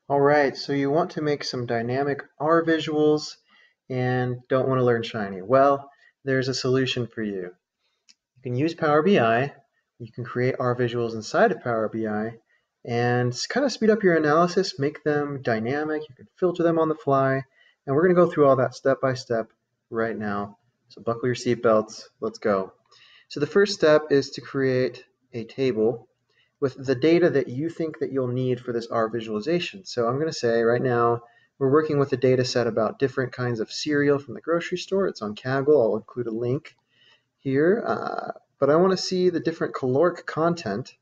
All right, so you want to make some dynamic R visuals and don't want to learn Shiny. Well, there's a solution for you. You can use Power BI, you can create R visuals inside of Power BI, and kind of speed up your analysis, make them dynamic, you can filter them on the fly, and we're going to go through all that step by step right now. So buckle your seatbelts, let's go. So the first step is to create a table with the data that you think that you'll need for this R visualization. So I'm going to say right now we're working with a data set about different kinds of cereal from the grocery store. It's on Kaggle. I'll include a link here. But I want to see the different caloric content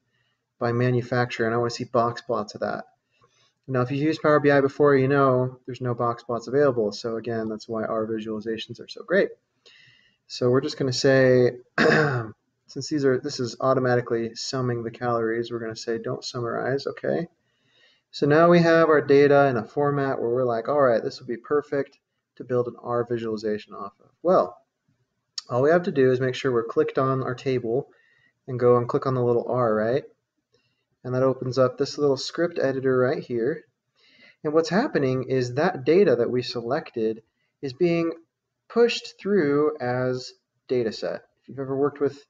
by manufacturer, and I want to see box plots of that. Now, if you've used Power BI before, you know there's no box plots available. So again, that's why R visualizations are so great. So we're just going to say, since this is automatically summing the calories, we're going to say don't summarize, okay? So now we have our data in a format where we're like, all right, this will be perfect to build an R visualization off of. Well, all we have to do is make sure we're clicked on our table and go and click on the little R, right? And that opens up this little script editor right here. And what's happening is that data that we selected is being pushed through as data set. If you've ever worked with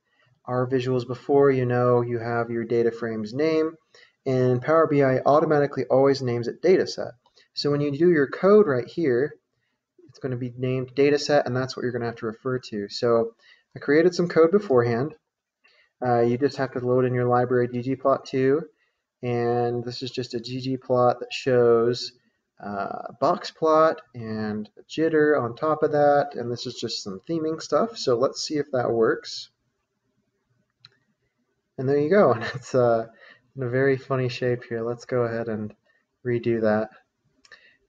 R visuals before, you know you have your data frame's name, and Power BI automatically always names it data set. So when you do your code right here, it's going to be named data set, and that's what you're going to have to refer to. So I created some code beforehand. You just have to load in your library ggplot2, and this is just a ggplot that shows a box plot and a jitter on top of that, and this is just some theming stuff. So let's see if that works. And there you go. It's in a very funny shape here. Let's go ahead and redo that.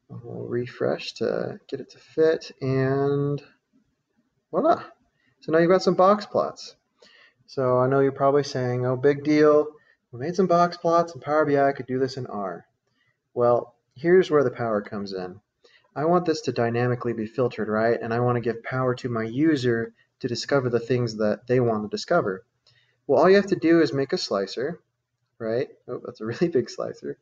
We'll refresh to get it to fit, and voila. So now you've got some box plots. So I know you're probably saying, oh, big deal. We made some box plots and Power BI could do this in R. Well, here's where the power comes in. I want this to dynamically be filtered, right? And I want to give power to my user to discover the things that they want to discover. Well, all you have to do is make a slicer, right? Oh, that's a really big slicer.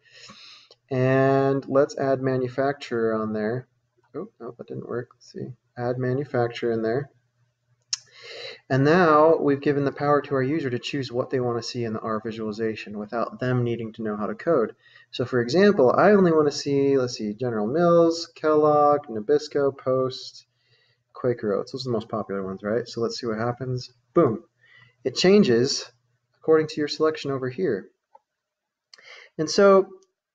And let's add manufacturer on there. Oh, no, that didn't work. Let's see. Add manufacturer in there. And now we've given the power to our user to choose what they want to see in the R visualization without them needing to know how to code. So for example, I only want to see, let's see, General Mills, Kellogg, Nabisco, Post, Quaker Oats. Those are the most popular ones, right? So let's see what happens. Boom. It changes according to your selection over here. And so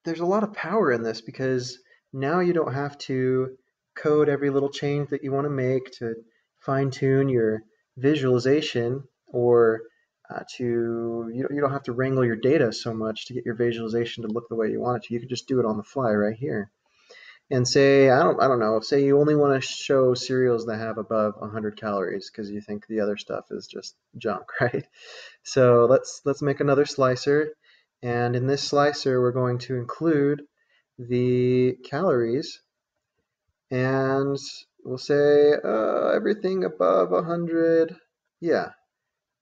there's a lot of power in this because now you don't have to code every little change that you want to make to fine-tune your visualization, or you don't have to wrangle your data so much to get your visualization to look the way you want it to. You can just do it on the fly right here. And say, I don't know, say you only want to show cereals that have above 100 calories because you think the other stuff is just junk, right? So let's make another slicer, and in this slicer we're going to include the calories, and we'll say everything above 100, yeah.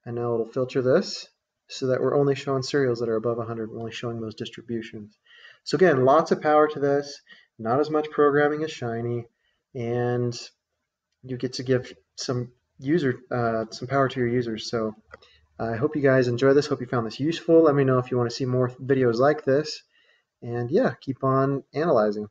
And now it'll filter this so that we're only showing cereals that are above 100, we're only showing those distributions. So again, lots of power to this, not as much programming as Shiny, and you get to give some power to your users. So I hope you guys enjoy this. Hope you found this useful. Let me know if you want to see more videos like this. And yeah, keep on analyzing.